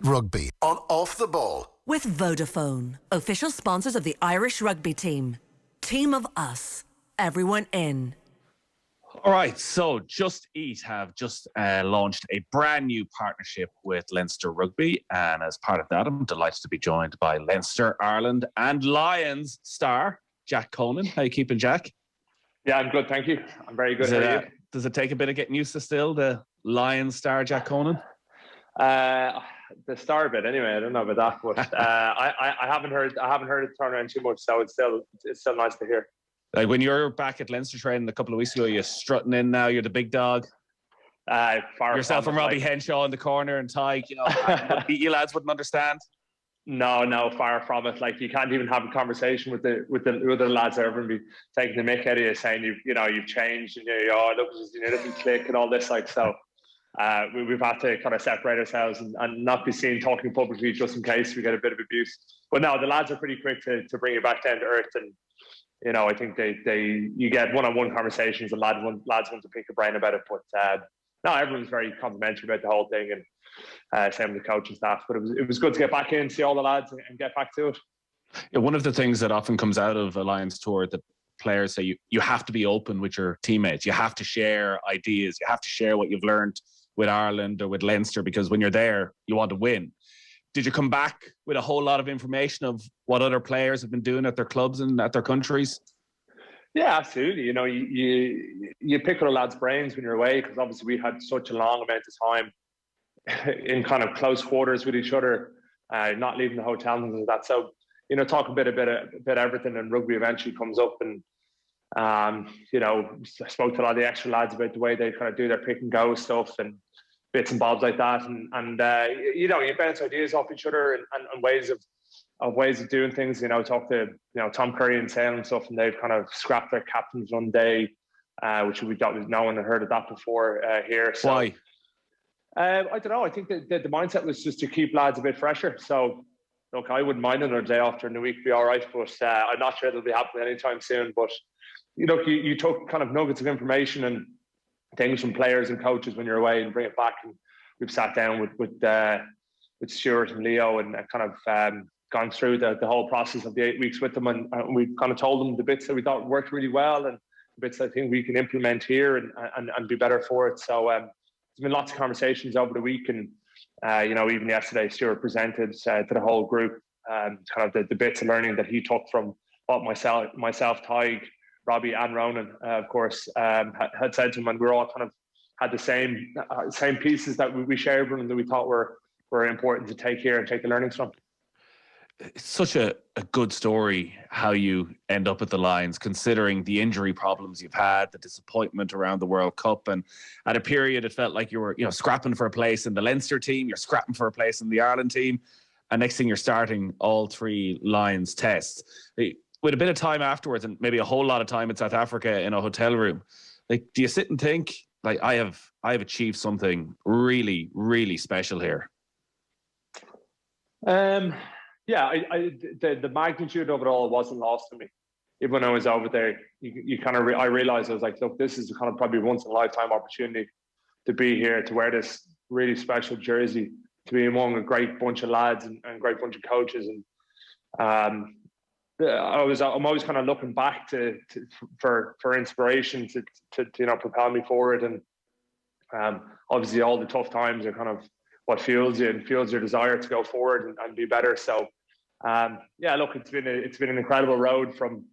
Rugby on Off the Ball. With Vodafone, official sponsors of the Irish rugby team. Team of us. Everyone in. All right, so Just Eat have just launched a brand new partnership with Leinster Rugby, and as part of that, I'm delighted to be joined by Leinster, Ireland and Lions star Jack Conan. How you keeping, Jack? Yeah, I'm good, thank you. I'm very good. How are you? Does it take a bit of getting used to still the Lions star Jack Conan? The star bit, anyway. I don't know about that, but I haven't heard it turn around too much, so it's still nice to hear. Like when you're back at Leinster training a couple of weeks ago, you're strutting in now. You're the big dog. Yourself and Robbie Henshaw in the corner and Tyke. You know, you lads wouldn't understand. No, far from it. Like you can't even have a conversation with the other lads. Everyone be taking the mick out of you, saying you've changed and look, let me click and all this like so. We've had to kind of separate ourselves and not be seen talking publicly just in case we get a bit of abuse. But no, the lads are pretty quick to bring it back down to earth, and I think you get one-on-one conversations and lads want to pick your brain about it. But no, everyone's very complimentary about the whole thing, and same with the coaching staff. But it was good to get back in, see all the lads, and get back to it. Yeah, one of the things that often comes out of a Lions tour that players say you have to be open with your teammates. You have to share ideas. You have to share what you've learned with Ireland or with Leinster, because when you're there, you want to win. Did you come back with a whole lot of information of what other players have been doing at their clubs and at their countries? Yeah, absolutely. You pick up a lad's brains when you're away, because obviously we had such a long amount of time in kind of close quarters with each other, not leaving the hotel and things like that. So, talk a bit everything, and rugby eventually comes up, and I spoke to a lot of the extra lads about the way they kind of do their pick and go stuff and bits and bobs like that, and you bounce ideas off each other and ways of doing things. Talk to Tom Curry and Sale and stuff, and they've kind of scrapped their captain's run day, which we thought no one had heard of that before here. So, why? I don't know. I think that the mindset was just to keep lads a bit fresher. So, look, I wouldn't mind another day off during the week, be all right. But I'm not sure it'll be happening anytime soon. But you took kind of nuggets of information and things from players and coaches when you're away and bring it back. And we've sat down with Stuart and Leo and kind of gone through the whole process of the 8 weeks with them, and we kind of told them the bits that we thought worked really well and the bits I think we can implement here and be better for it. So there's been lots of conversations over the week, and even yesterday Stuart presented to the whole group kind of the bits of learning that he took from what myself, Tyke, Robbie and Ronan, of course, had said to him, and we all kind of had the same pieces that we shared with them that we thought were important to take here and take the learnings from. It's such a good story how you end up at the Lions, considering the injury problems you've had, the disappointment around the World Cup, and at a period it felt like you were scrapping for a place in the Leinster team, you're scrapping for a place in the Ireland team, and next thing you're starting all 3 Lions tests. With a bit of time afterwards, and maybe a whole lot of time in South Africa in a hotel room, like, do you sit and think, like, I have achieved something really, really special here? Yeah, the magnitude of it all wasn't lost to me. Even when I was over there, I realized, I was like, look, this is kind of probably once in a lifetime opportunity to be here, to wear this really special jersey, to be among a great bunch of lads and great bunch of coaches, and I'm always kind of looking back for inspiration to propel me forward, and obviously all the tough times are kind of what fuels you and fuels your desire to go forward and be better. So look, it's been an incredible road from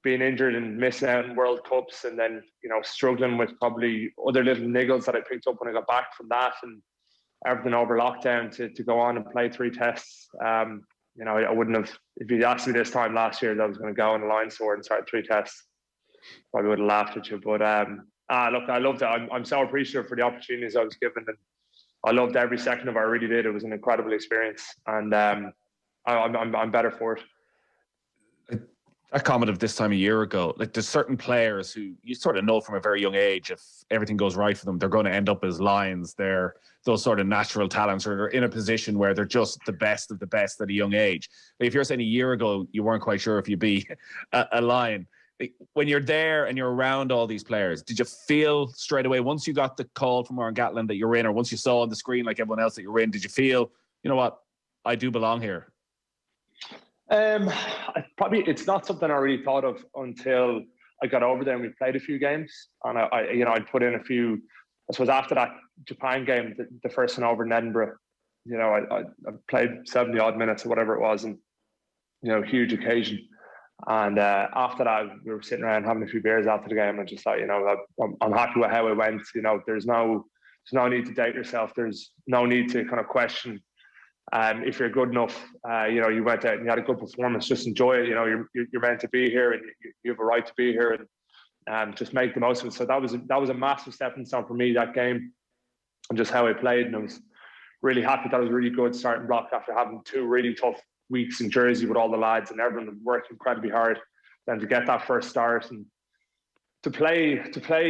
being injured and missing out on World Cups, and then struggling with probably other little niggles that I picked up when I got back from that, and everything over lockdown to go on and play 3 tests. I wouldn't have, if you'd asked me this time last year that I was going to go on the Lions tour and start 3 tests, probably would have laughed at you. But look, I loved it. I'm so appreciative for the opportunities I was given, and I loved every second of it. I really did. It was an incredible experience, and I'm better for it. That comment of this time a year ago, like, there's certain players who you sort of know from a very young age, if everything goes right for them, they're going to end up as Lions. They're those sort of natural talents, or they're in a position where they're just the best of the best at a young age. Like, if you're saying a year ago you weren't quite sure if you'd be a Lion, when you're there and you're around all these players, did you feel straight away once you got the call from Gatlin that you're in, or once you saw on the screen like everyone else that you're in, did you feel you know what, I do belong here? It's not something I really thought of until I got over there and we played a few games, and I put in a few. I suppose after that Japan game, the first one over in Edinburgh, I played 70 odd minutes or whatever it was, and huge occasion. And after that, we were sitting around having a few beers after the game, and just thought, I'm happy with how it went. There's no need to doubt yourself. There's no need to kind of question if you're good enough. You went out and you had a good performance. Just enjoy it. You're meant to be here, and you have a right to be here, and just make the most of it. So that was a massive stepping stone for me, that game, and just how I played. And I was really happy. That was a really good starting block after having 2 really tough weeks in Jersey with all the lads, and everyone had worked incredibly hard. Then to get that first start and to play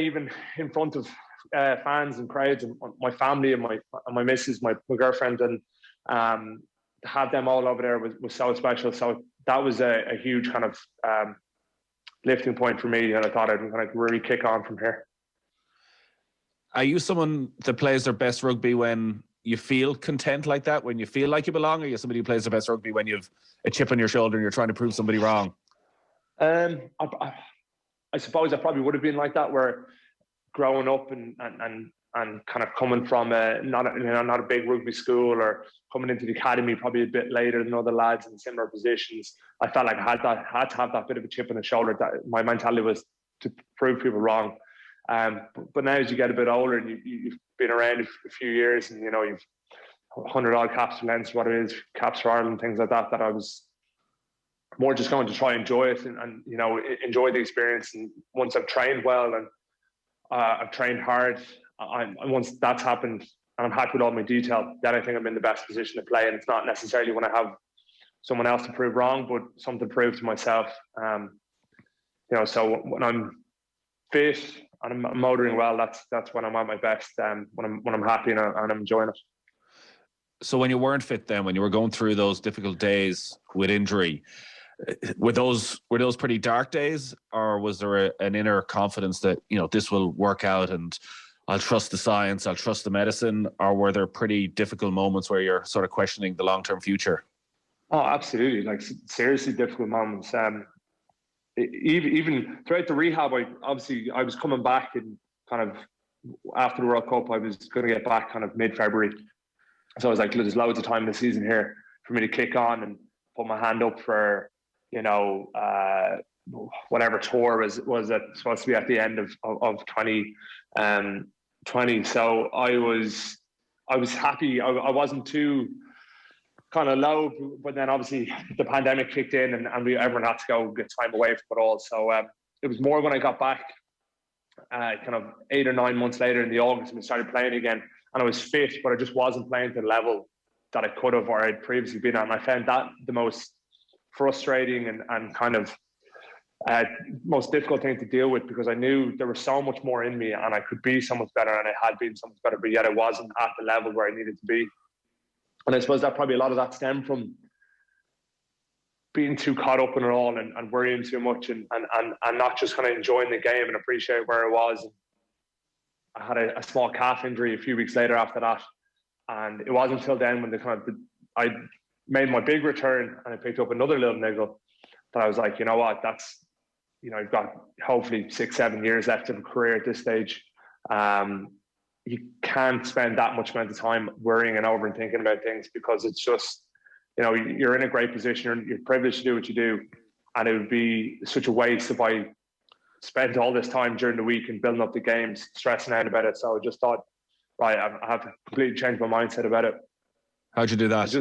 even in front of fans and crowds, and my family and my missus, my girlfriend, and to have them all over there was so special. So that was a huge kind of lifting point for me, and I thought I'd kind of really kick on from here. Are you someone that plays their best rugby when you feel content like that, when you feel like you belong? Or are you somebody who plays their best rugby when you've a chip on your shoulder and you're trying to prove somebody wrong? I suppose I probably would have been like that, where growing up and kind of coming from not a big rugby school, or coming into the academy probably a bit later than other lads in similar positions, I felt like I had to have that bit of a chip on the shoulder. That my mentality was to prove people wrong. But now as you get a bit older and you've been around a few years, and you've 100 odd caps for Leinster, what it is, caps for Ireland, things like that, that I was more just going to try and enjoy it and enjoy the experience. And once I've trained well and I've trained hard, once that's happened and I'm happy with all my detail, then I think I'm in the best position to play. And it's not necessarily when I have someone else to prove wrong, but something to prove to myself. So when I'm fit and I'm motoring well, that's when I'm at my best. When I'm happy and I'm enjoying it. So when you weren't fit, then when you were going through those difficult days with injury, were those pretty dark days, or was there an inner confidence that this will work out and I'll trust the science, I'll trust the medicine? Or were there pretty difficult moments where you're sort of questioning the long-term future? Oh, absolutely! Like seriously difficult moments. Even throughout the rehab, I was coming back, and kind of after the World Cup, I was going to get back kind of mid-February. So I was like, there's loads of time in the season here for me to kick on and put my hand up for, whatever tour was it supposed to be at the end of 2020. So I was happy. I wasn't too kind of low, but then obviously the pandemic kicked in, and everyone had to go get time away from it all. So it was more when I got back, kind of 8 or 9 months later in the August, and we started playing again. And I was fit, but I just wasn't playing to the level that I could have or I'd previously been at. And I found that the most frustrating and kind of most difficult thing to deal with, because I knew there was so much more in me and I could be so much better, and I had been so much better, but yet I wasn't at the level where I needed to be. And I suppose that probably a lot of that stemmed from being too caught up in it all and worrying too much and not just kind of enjoying the game and appreciate where I was. I had a small calf injury a few weeks later after that, and it wasn't until then when I made my big return and I picked up another little niggle that I was like, you know what, that's, you've got hopefully 6-7 years left of a career at this stage. You can't spend that much amount of time worrying and over and thinking about things, because it's just, you're in a great position, you're privileged to do what you do, and it would be such a waste if I spent all this time during the week and building up the games, stressing out about it. So I just thought, right, I have to completely change my mindset about it. How'd you do that?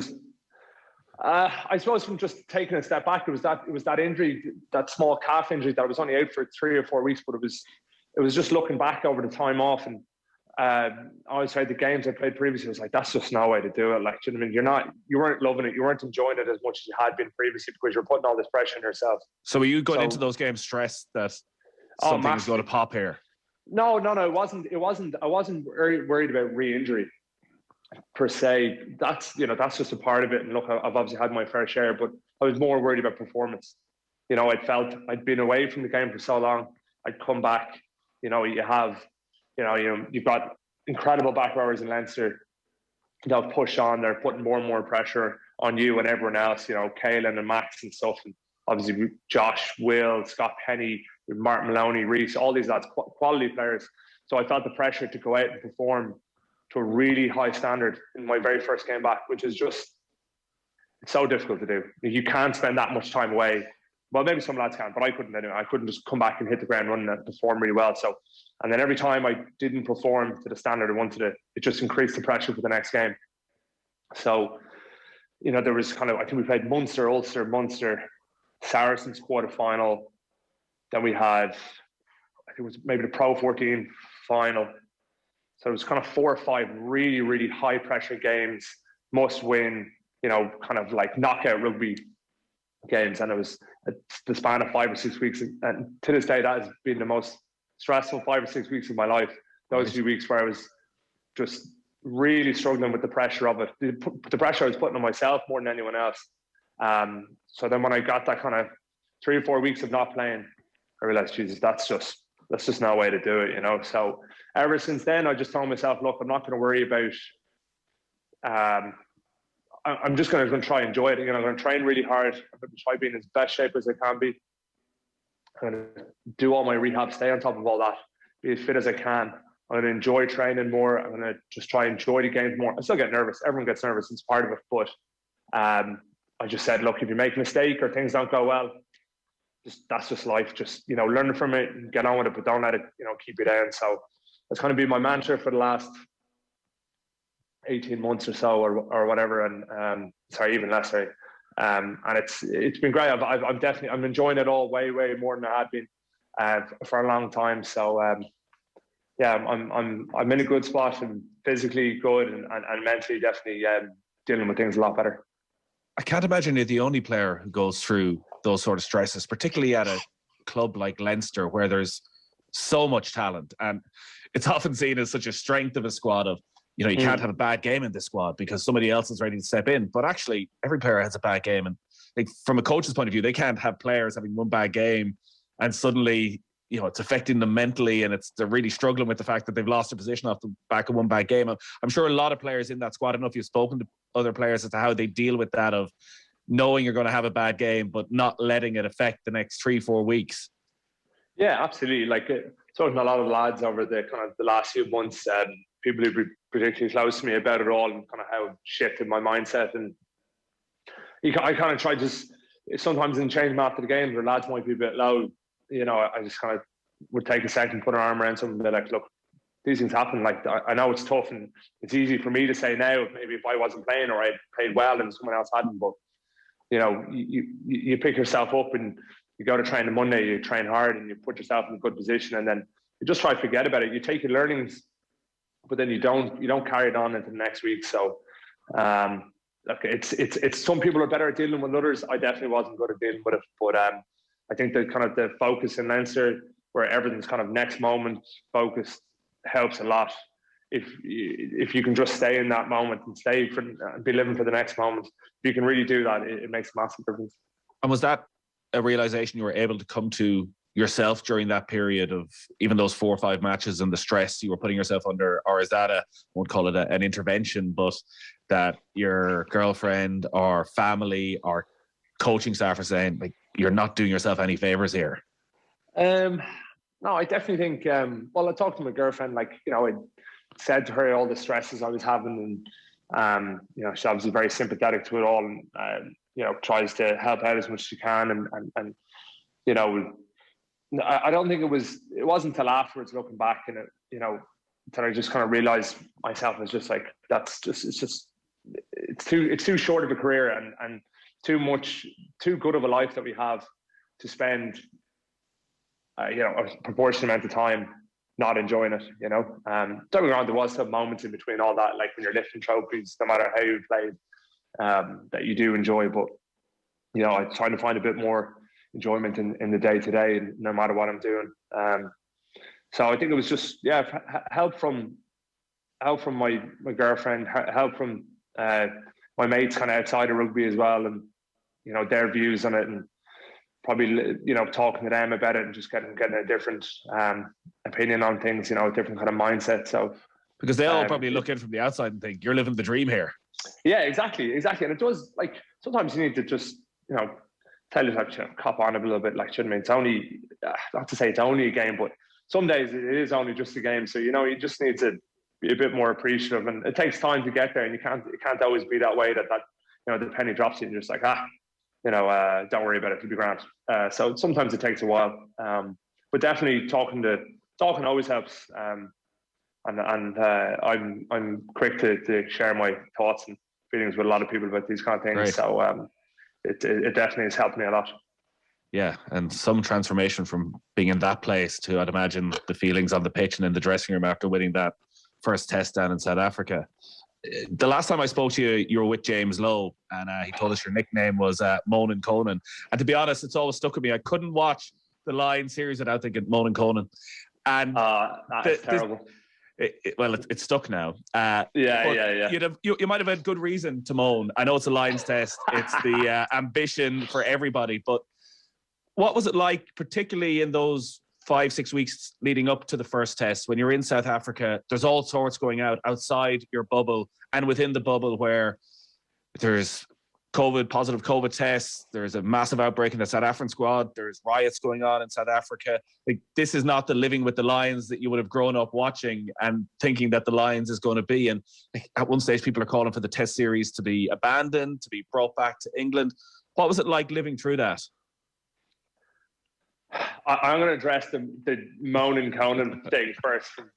I suppose from just taking a step back, it was that injury, that small calf injury that I was only out for 3 or 4 weeks, but it was just looking back over the time off, and I always tried the games I played previously. I was like, that's just no way to do it. Like, do you know what I mean? You weren't loving it, you weren't enjoying it as much as you had been previously, because you're putting all this pressure on yourself. So were you going into those games stressed that something was going to pop here? No, it wasn't. I wasn't worried about re-injury per se. That's just a part of it. And look, I've obviously had my fair share, but I was more worried about performance. I felt I'd been away from the game for so long. I'd come back. You've got incredible back rowers in Leinster. they'll push on. They're putting more and more pressure on you and everyone else. You know, Caelan and Max and stuff, and obviously Josh, Will, Scott Penny, Martin Maloney, Reese, all these lads, quality players. So I felt the pressure to go out and perform to a really high standard in my very first game back, which is just, it's so difficult to do. You can't spend that much time away. Well, maybe some lads can, but I couldn't anyway. I couldn't just come back and hit the ground running and perform really well. So, and then every time I didn't perform to the standard I wanted it just increased the pressure for the next game. So, you know, there was kind of, I think we played Munster, Ulster, Munster, Saracens quarter-final. Then we had, I think it was maybe the Pro 14 final. So it was kind of 4 or 5 really, really high-pressure games, must win, you know, kind of like knockout rugby games. And it was the span of 5 or 6 weeks. And to this day, that has been the most stressful 5 or 6 weeks of my life. Those few weeks where I was just really struggling with the pressure of it. The pressure I was putting on myself more than anyone else. So then when I got that kind of 3 or 4 weeks of not playing, I realized, Jesus, that's just no way to do it, you know. So ever since then, I just told myself, look, I'm not going to worry about. I'm just going to try and enjoy it. You know, I'm going to train really hard. I'm going to try being as best shape as I can be. I'm going to do all my rehab, stay on top of all that, be as fit as I can. I'm going to enjoy training more. I'm going to just try and enjoy the games more. I still get nervous. Everyone gets nervous. It's part of it. But I just said, look, if you make a mistake or things don't go well, that's just life. Just, you know, learn from it and get on with it, but don't let it, you know, keep you down. So that's kind of been my mantra for the last 18 months or so, or whatever. And sorry, even less. Sorry. And it's been great. I'm enjoying it all way more than I had been for a long time. So yeah, I'm in a good spot and physically good and mentally definitely dealing with things a lot better. I can't imagine you're the only player who goes through those sort of stresses, particularly at a club like Leinster, where there's so much talent. And it's often seen as such a strength of a squad of, you know, you can't have a bad game in this squad because somebody else is ready to step in. But actually, every player has a bad game. And like, from a coach's point of view, they can't have players having one bad game and suddenly, you know, it's affecting them mentally and they're really struggling with the fact that they've lost a position off the back of one bad game. I'm sure a lot of players in that squad, I don't know if you've spoken to other players as to how they deal with that, of knowing you're going to have a bad game, but not letting it affect the next 3-4 weeks. Yeah, absolutely. Like talking to a lot of lads over the kind of the last few months, people who've been particularly close to me about it all and kind of how it shifted my mindset. And I kind of try just sometimes in changing after the game where lads might be a bit low, you know, I just kind of would take a second, put an arm around someone and be like, look, these things happen. Like, I know it's tough and it's easy for me to say now, maybe if I wasn't playing or I played well and someone else hadn't, but you know, you pick yourself up and you go to train on Monday, you train hard and you put yourself in a good position, and then you just try to forget about it. You take your learnings, but then you don't carry it on into the next week. So look, it's some people are better at dealing with others. I definitely wasn't good at dealing with it, but I think the kind of the focus in Leinster, where everything's kind of next moment focused, helps a lot. If you can just stay in that moment and be living for the next moment, if you can really do that, it makes a massive difference. And was that a realization you were able to come to yourself during that period of even those 4 or 5 matches and the stress you were putting yourself under, or is that I won't call it an intervention, but that your girlfriend or family or coaching staff are saying, like, you're not doing yourself any favors here? No, I definitely think, well, I talked to my girlfriend, like, you know, I said to her all the stresses I was having, and, you know, she's obviously very sympathetic to it all, and, you know, tries to help out as much as she can. And you know, I don't think it wasn't until afterwards looking back and, you know, that I just kind of realized myself as just like, it's too short of a career and too good of a life that we have to spend, you know, a proportionate amount of time not enjoying it, you know. Don't get me wrong, there was some moments in between all that, like when you're lifting trophies, no matter how you played, that you do enjoy. But, you know, I'm trying to find a bit more enjoyment in the day-to-day, and no matter what I'm doing. So I think it was just, yeah, help from my girlfriend, help from my mates kind of outside of rugby as well, and, you know, their views on it, and probably, you know, talking to them about it and just getting a different opinion on things, you know, a different kind of mindset. So Because they'll probably look in from the outside and think, you're living the dream here. Yeah, exactly. And it does, like, sometimes you need to just, tell yourself to cop on a little bit. Like, shouldn't mean it's only, not to say it's only a game, but some days it is only just a game. So, you just need to be a bit more appreciative, and it takes time to get there, and it can't always be that way that the penny drops you and you're just like, don't worry about it, it'll be grand. So sometimes it takes a while. But definitely talking always helps. And I'm quick to share my thoughts and feelings with a lot of people about these kind of things. Right. So it definitely has helped me a lot. Yeah, and some transformation from being in that place to, I'd imagine, the feelings on the pitch and in the dressing room after winning that first test down in South Africa. The last time I spoke to you, you were with James Lowe, and he told us your nickname was Moan and Conan. And to be honest, it's always stuck with me. I couldn't watch the Lions series without thinking Moan and Conan. And that's terrible. It's stuck now. Yeah. You might have had good reason to moan. I know it's a Lions test. It's the ambition for everybody. But what was it like, particularly in those 5-6 weeks leading up to the first test, when you're in South Africa? There's all sorts going out outside your bubble and within the bubble, where there's positive COVID tests. There's a massive outbreak in the South African squad. There's riots going on in South Africa. Like, this is not the living with the Lions that you would have grown up watching and thinking that the Lions is going to be. And at one stage, people are calling for the test series to be abandoned, to be brought back to England. What was it like living through that? I'm going to address the Moan and Conan thing first, from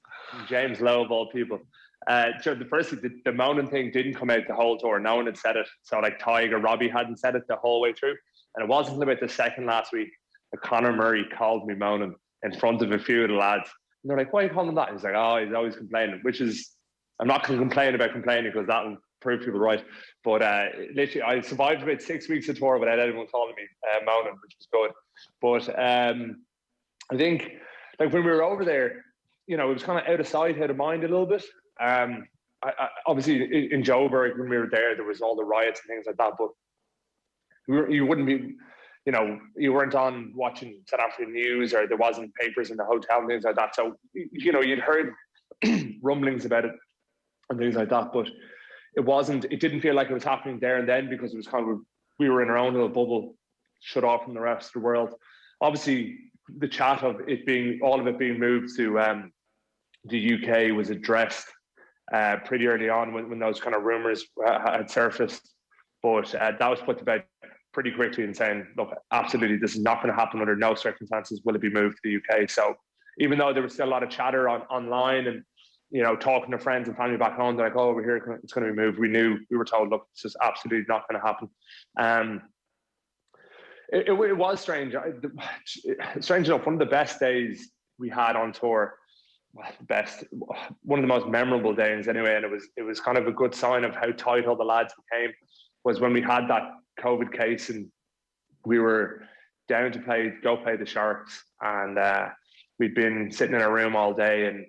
James Lowe of all people. The first, the moaning thing didn't come out the whole tour. No one had said it. So, like, Tiger, Robbie hadn't said it the whole way through. And it wasn't about the second last week that Conor Murray called me moaning in front of a few of the lads. And they're like, why are you calling him that? He's like, he's always complaining, which is, I'm not going to complain about complaining, because that will prove people right. But literally, I survived about 6 weeks of tour without anyone calling me moaning, which was good. But I think, like, when we were over there, it was kind of out of sight, out of mind a little bit. Obviously in Joburg, when we were there was all the riots and things like that, but you wouldn't be, you weren't on watching South African news, or there wasn't papers in the hotel and things like that. So, you'd heard rumblings about it and things like that, but it didn't feel like it was happening there and then, because it was kind of, we were in our own little bubble, shut off from the rest of the world. Obviously, the chat of all of it being moved to the UK was addressed pretty early on when those kind of rumours had surfaced. But that was put to bed pretty quickly and saying, look, absolutely, this is not going to happen under no circumstances will it be moved to the UK. So even though there was still a lot of chatter online and, talking to friends and family back home, they're like, over here, it's going to be moved. We were told, look, it's just absolutely not going to happen. It was strange. Strange enough, one of the best days we had on tour, one of the most memorable days anyway, and it was kind of a good sign of how tight all the lads became, was when we had that COVID case and we were down to go play the Sharks, and we'd been sitting in a room all day and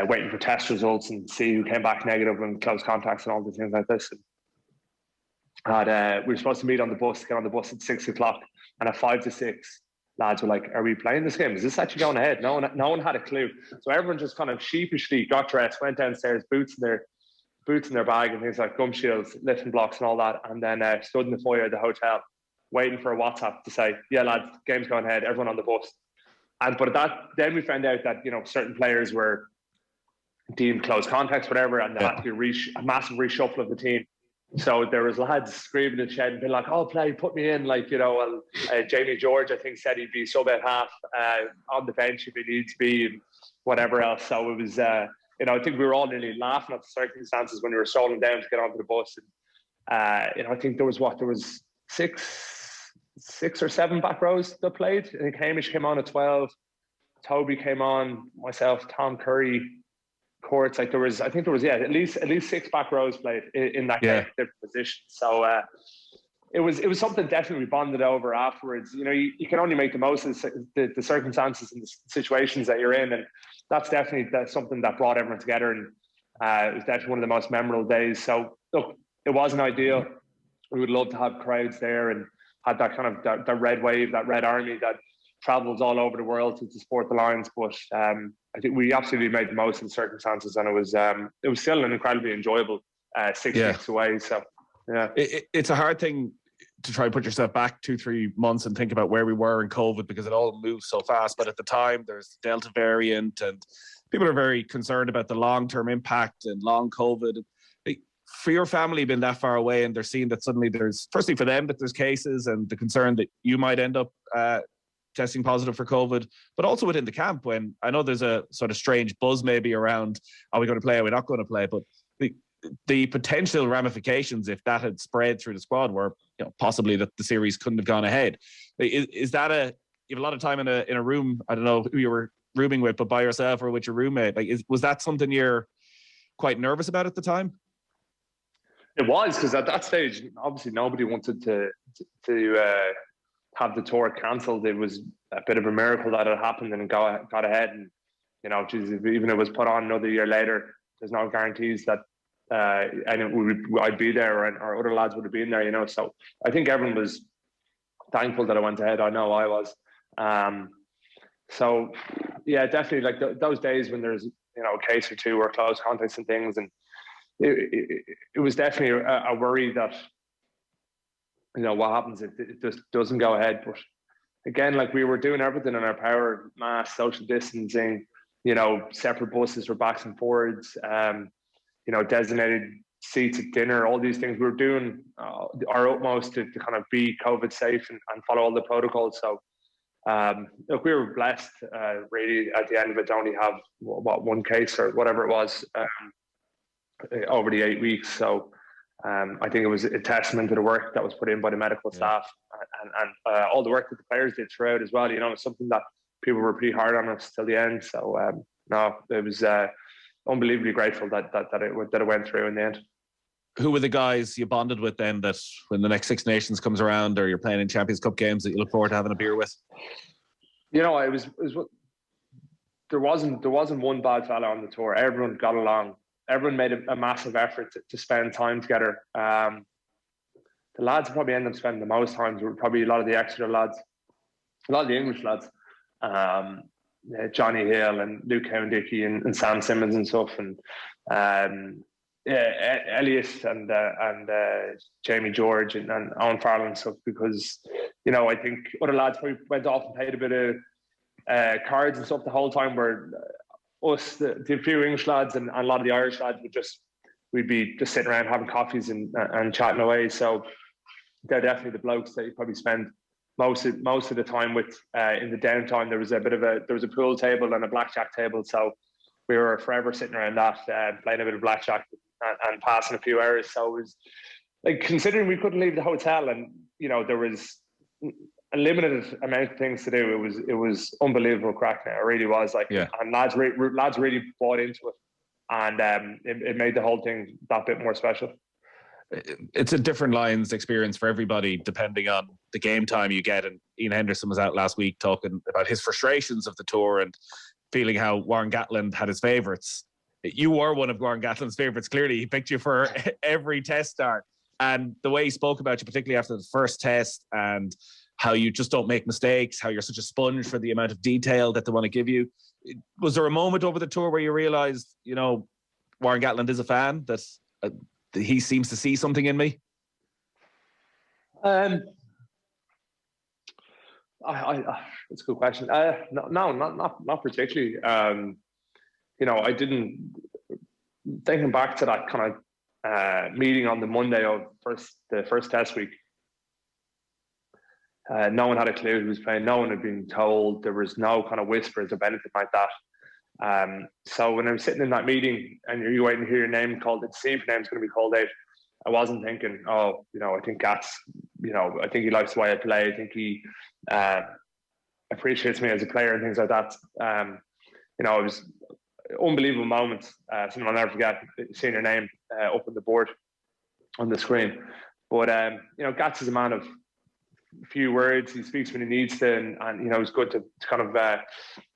waiting for test results and see who came back negative and close contacts and all the things like this. And we were supposed to meet on the bus, get on the bus at 6 o'clock, and at 5 to 6, lads were like, are we playing this game? Is this actually going ahead? No one had a clue. So everyone just kind of sheepishly got dressed, went downstairs, boots in their bag and things like gum shields, lifting blocks and all that, and then stood in the foyer of the hotel waiting for a WhatsApp to say, yeah, lads, game's going ahead, everyone on the bus. Then we found out that, certain players were deemed close contacts, whatever, and there had to be a massive reshuffle of the team. So there was lads screaming and shouting, being like, "Oh, play, put me in!" Like, Jamie George, I think, said he'd be sub at half on the bench if he needs to be, and whatever else. So it was, I think we were all nearly laughing at the circumstances when we were strolling down to get onto the bus. And I think there was six or seven back rows that played. I think Hamish came on at 12, Toby came on, myself, Tom Curry. Courts, like there was at least 6 back rows played in that game, different positions. So it was something definitely we bonded over afterwards. You can only make the most of the circumstances and the situations that you're in, and that's something that brought everyone together. And it was definitely one of the most memorable days. So look, it wasn't ideal. We would love to have crowds there and had that kind of that red wave, that red army that travels all over the world to support the Lions. But I think we absolutely made the most of the circumstances, and it was still an incredibly enjoyable 6 weeks away. So yeah, it's a hard thing to try and put yourself back 2-3 months and think about where we were in COVID, because it all moves so fast. But at the time, there's the Delta variant, and people are very concerned about the long-term impact and long COVID. For your family being that far away, and they're seeing that suddenly there's, firstly for them, that there's cases, and the concern that you might end up testing positive for COVID, but also within the camp, when I know there's a sort of strange buzz maybe around, are we going to play, are we not going to play? But the potential ramifications, if that had spread through the squad, were possibly that the series couldn't have gone ahead. Is that you have a lot of time in a room, I don't know who you were rooming with, but by yourself or with your roommate, was that something you're quite nervous about at the time? It was, because at that stage, obviously nobody wanted to have the tour cancelled. It was a bit of a miracle that it happened and it got ahead. And even if it was put on another year later, there's no guarantees that I'd be there, or other lads would have been there. So I think everyone was thankful that it went ahead. I know I was. So yeah, definitely, like those days when there's a case or two or close contacts and things, and it was definitely a worry that what happens if it just doesn't go ahead. But again, like, we were doing everything in our power: mask, social distancing, separate buses for backs and forwards, designated seats at dinner, all these things. We were doing our utmost to kind of be COVID safe and follow all the protocols. So look, we were blessed really at the end of it to only have one case or whatever it was over the 8 weeks. So I think it was a testament to the work that was put in by the medical staff and all the work that the players did throughout as well. It's something that people were pretty hard on us till the end. So no, it was unbelievably grateful that it went through in the end. Who were the guys you bonded with then, that when the next Six Nations comes around, or you're playing in Champions Cup games, that you look forward to having a beer with? It was there wasn't one bad fella on the tour. Everyone got along. Everyone made a massive effort to spend time together. The lads probably end up spending the most time were probably a lot of the Exeter lads, a lot of the English lads, Johnny Hill and Luke Cowan-Dickey and Sam Simmons and stuff, and Elias and Jamie George and Owen Farrell and stuff, because I think other lads probably went off and played a bit of cards and stuff the whole time, where us, the few English lads and a lot of the Irish lads we'd be just sitting around having coffees and chatting away. So they're definitely the blokes that you probably spend most of the time with. In the downtime, there was a pool table and a blackjack table, so we were forever sitting around that, playing a bit of blackjack and passing a few hours. So it was, like, considering we couldn't leave the hotel and there was a limited amount of things to do, it was unbelievable crack now. It really was, like, and lads really bought into it, and it made the whole thing that bit more special. It's a different Lions experience for everybody depending on the game time you get. And Ian Henderson was out last week talking about his frustrations of the tour and feeling how Warren Gatlin had his favourites. You were one of Warren Gatlin's favourites. Clearly, he picked you for every test start. And the way he spoke about you, particularly after the first test, and how you just don't make mistakes, how you're such a sponge for the amount of detail that they want to give you. Was there a moment over the tour where you realised, Warren Gatlin is a fan, that he seems to see something in me? That's a good question. No, not particularly. I didn't. Thinking back to that kind of meeting on the Monday of the first test week, no one had a clue who was playing. No one had been told. There was no kind of whispers of anything like that. So when I was sitting in that meeting and you're waiting to hear your name called, to see if your name's going to be called out, I wasn't thinking, I think Gats, I think he likes the way I play. I think he appreciates me as a player and things like that. It was unbelievable moments. Something I'll never forget, seeing your name up on the board on the screen. But Gats is a man of few words. He speaks when he needs to, and it's good to kind of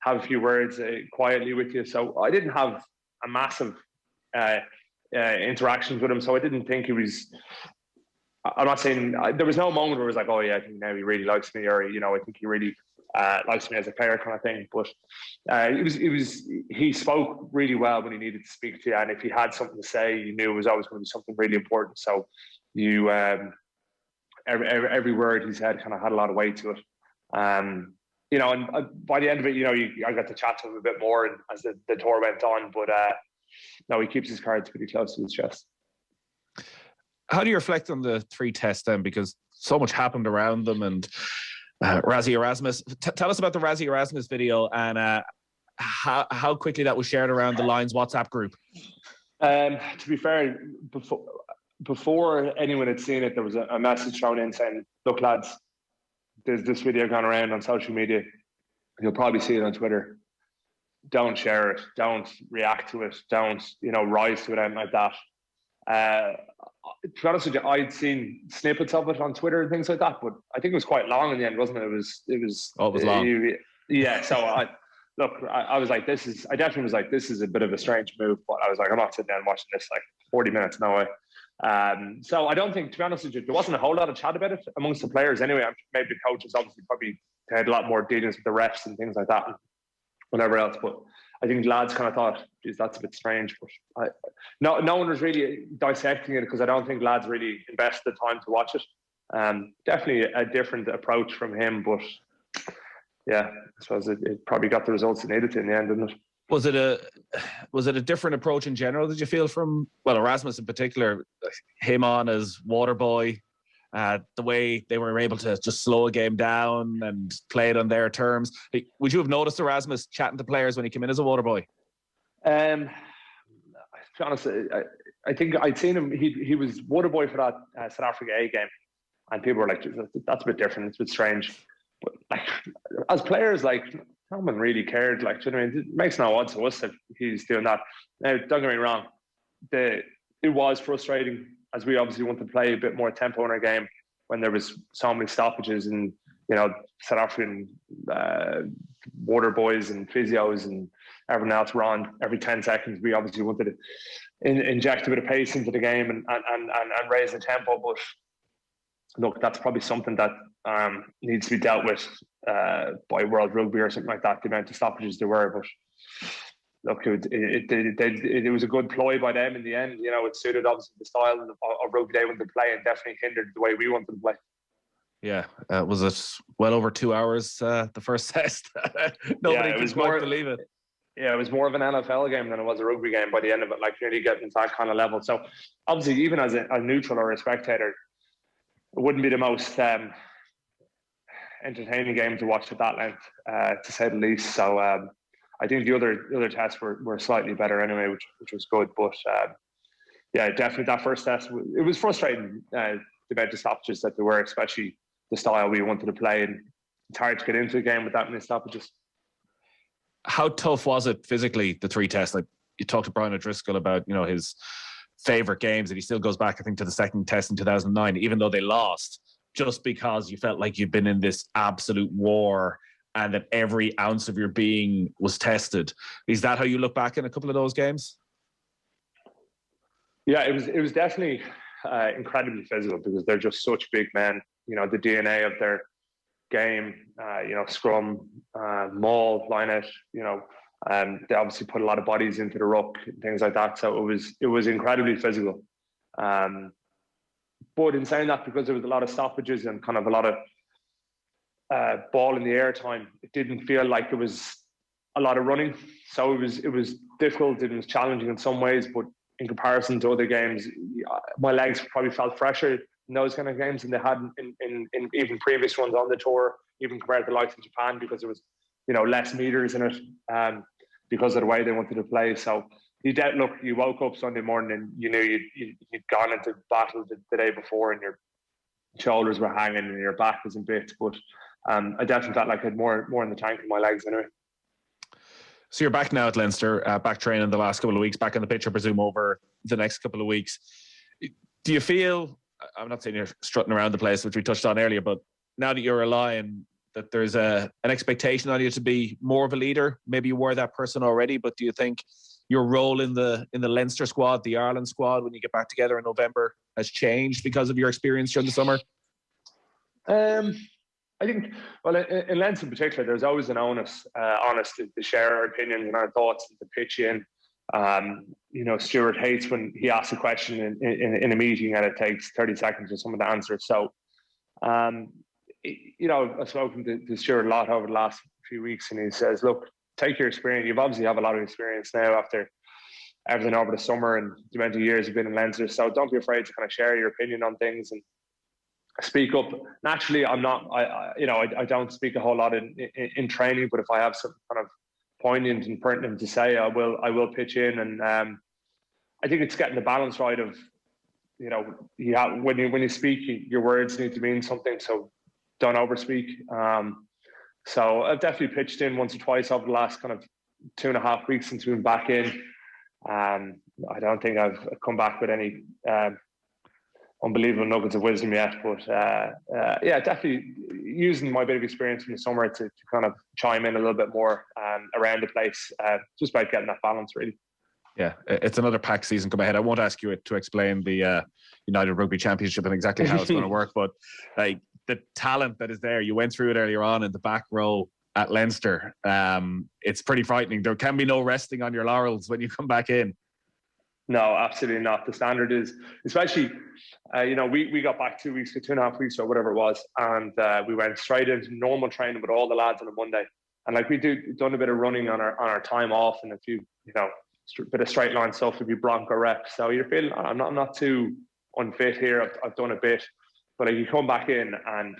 have a few words quietly with you. So I didn't have a massive interactions with him, so I didn't think he was. I'm not saying there was no moment where it was like, oh yeah, I think now he really likes me, or I think he really likes me as a player kind of thing. But he spoke really well when he needed to speak to you, and if he had something to say, you knew it was always going to be something really important. So you every word he said kind of had a lot of weight to it. And by the end of it, I got to chat to him a bit more and as the tour went on. But no, he keeps his cards pretty close to his chest. How do you reflect on the 3 tests then? Because so much happened around them, and Rassie Erasmus. Tell us about the Rassie Erasmus video and how quickly that was shared around the Lions WhatsApp group. To be fair, before anyone had seen it, there was a message thrown in saying, "Look, lads, there's this video gone around on social media. You'll probably see it on Twitter. Don't share it. Don't react to it. Don't rise to it, anything like that." To be honest with you, I'd seen snippets of it on Twitter and things like that, but I think it was quite long in the end, wasn't it? It was long. Yeah. So I was like, this is a bit of a strange move, but I was like, I'm not sitting down watching this like 40 minutes, no way. So I don't think, to be honest with you, there wasn't a whole lot of chat about it amongst the players anyway. Maybe the coaches obviously probably had a lot more dealings with the refs and things like that and whatever else, but I think lads kind of thought, geez, that's a bit strange. But no one was really dissecting it because I don't think lads really invested the time to watch it. Definitely a different approach from him, but yeah, I suppose it probably got the results it needed to in the end, didn't it? Was it a different approach in general, did you feel, from Erasmus in particular, him on as water boy, the way they were able to just slow a game down and play it on their terms? Would you have noticed Erasmus chatting to players when he came in as a water boy? To be honest, I think I'd seen him. He was water boy for that South Africa A game, and people were like, "That's a bit different. It's a bit strange." But like, as players, like, no one really cared. Like, do you know what I mean? It makes no odds to us that he's doing that. Now, don't get me wrong. It was frustrating, as we obviously want to play a bit more tempo in our game when there was so many stoppages and South African water boys and physios and everyone else were on every 10 seconds. We obviously wanted to inject a bit of pace into the game and raise the tempo. But look, that's probably something that needs to be dealt with by World Rugby or something like that, the amount of stoppages there were. But look, it was a good ploy by them in the end. It suited obviously the style of rugby they wanted to play and definitely hindered the way we wanted to play. Yeah. Was it well over 2 hours, the first test? Nobody could quite believe it. Yeah, it was more of an NFL game than it was a rugby game by the end of it, like really getting to that kind of level. So obviously, even as a neutral or a spectator, it wouldn't be the most entertaining game to watch at that length, to say the least. So I think the other tests were slightly better anyway, which was good. But yeah, definitely that first test, it was frustrating, the amount of stoppages that there were, especially the style we wanted to play, and it's hard to get into a game with that many stoppages. How tough was it physically, the 3 tests? Like, you talked to Brian O'Driscoll about his favourite games, and he still goes back, I think, to the second test in 2009, even though they lost, just because you felt like you'd been in this absolute war and that every ounce of your being was tested. Is that how you look back in a couple of those games? Yeah, it was definitely incredibly physical because they're just such big men. The DNA of their game, scrum, maul, line out, they obviously put a lot of bodies into the ruck and things like that. So it was incredibly physical. But in saying that, because there was a lot of stoppages and kind of a lot of ball in the air time, it didn't feel like there was a lot of running. So it was difficult, it was challenging in some ways, but in comparison to other games, my legs probably felt fresher in those kind of games than they had in even previous ones on the tour, even compared to the likes of Japan, because there was less meters in it, because of the way they wanted to play. So you woke up Sunday morning and you knew you'd gone into battle the day before, and your shoulders were hanging and your back was in bits. But I definitely felt like I had more in the tank in my legs anyway. So you're back now at Leinster, back training the last couple of weeks, back on the pitch, I presume, over the next couple of weeks. Do you feel, I'm not saying you're strutting around the place, which we touched on earlier, but now that you're a Lion, that there's an expectation on you to be more of a leader? Maybe you were that person already, but do you think your role in the Leinster squad, the Ireland squad, when you get back together in November, has changed because of your experience during the summer? I think, well, in Leinster in particular, there's always an onus to share our opinions and our thoughts and to pitch in. Stuart hates when he asks a question in a meeting and it takes 30 seconds for someone to answer. So, I've spoken to Stuart a lot over the last few weeks, and he says, look, take your experience. You've obviously have a lot of experience now after everything over the summer and the amount of years you've been in Leinster. So don't be afraid to kind of share your opinion on things and speak up. Naturally, I'm not. I don't speak a whole lot in training, but if I have some kind of poignant and pertinent to say, I will pitch in. And I think it's getting the balance right of, when you speak, your words need to mean something. So don't overspeak. So I've definitely pitched in once or twice over the last kind of 2.5 weeks since we've been back in. I don't think I've come back with any unbelievable nuggets of wisdom yet, but definitely using my bit of experience from the summer to kind of chime in a little bit more around the place, just about getting that balance, really. Yeah, it's another packed season come ahead. I won't ask you to explain the United Rugby Championship and exactly how it's going to work, but like the talent that is there, you went through it earlier on in the back row at Leinster. It's pretty frightening. There can be no resting on your laurels when you come back in. No, absolutely not. The standard is, especially, we got back 2.5 weeks or whatever it was, and we went straight into normal training with all the lads on a Monday. And like we done a bit of running on our time off and a few, bit of straight line stuff with your Bronco reps. So you're feeling, I'm not too unfit here. I've done a bit, but like you come back in, and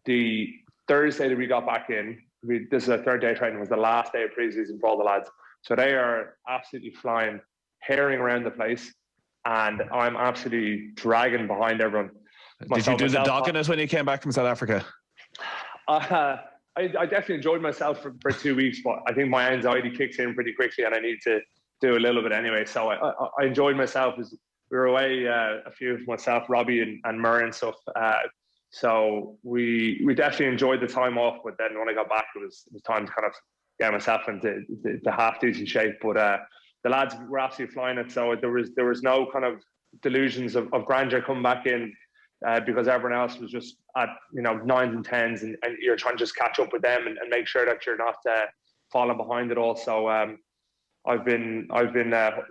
the Thursday that we got back in, this is our third day training, was the last day of preseason for all the lads. So they are absolutely flying, herring around the place, and I'm absolutely dragging behind everyone. Did you do the dogging when you came back from South Africa? I definitely enjoyed myself for 2 weeks, but I think my anxiety kicks in pretty quickly, and I need to do a little bit anyway. So I enjoyed myself. As we were away, a few of myself, Robbie and Murray and stuff. So we definitely enjoyed the time off, but then when I got back, it was time to kind of get myself into the half decent shape. But the lads were absolutely flying it, so there was no kind of delusions of grandeur coming back in, because everyone else was just at 9s and 10s, and you're trying to just catch up with them and make sure that you're not falling behind it all. So I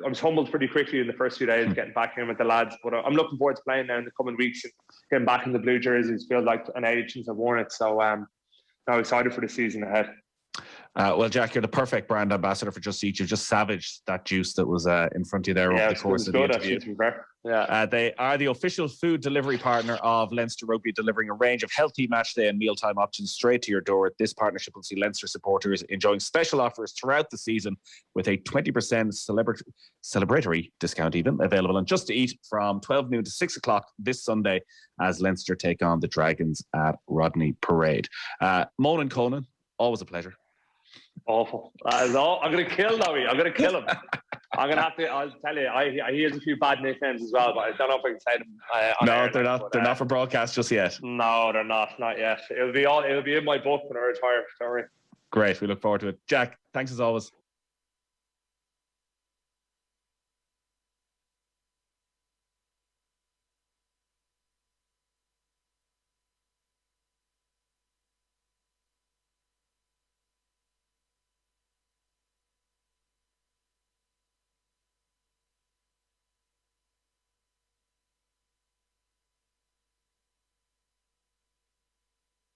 was humbled pretty quickly in the first few days getting back in with the lads, but I'm looking forward to playing now in the coming weeks and getting back in the blue jerseys. Feels like an age since I've worn it, so I'm excited for the season ahead. Well, Jack, you're the perfect brand ambassador for Just Eat. You've just savaged that juice that was in front of you there over the course of the interview. Actually, to be fair. Yeah. They are the official food delivery partner of Leinster Rugby, delivering a range of healthy matchday and mealtime options straight to your door. This partnership will see Leinster supporters enjoying special offers throughout the season, with a 20% celebratory discount even available on Just to Eat from 12 noon to 6 o'clock this Sunday as Leinster take on the Dragons at Rodney Parade. Moan and Conan, always a pleasure. Awful. That is all. I'm going to kill Louis. I'm going to kill him. I'm going to have to. I'll tell you. He has a few bad nicknames as well, but I don't know if I can say them. No, they're not. They're not for broadcast just yet. No, they're not. Not yet. It'll be in my book when I retire. Don't worry. Great. We look forward to it. Jack, thanks as always.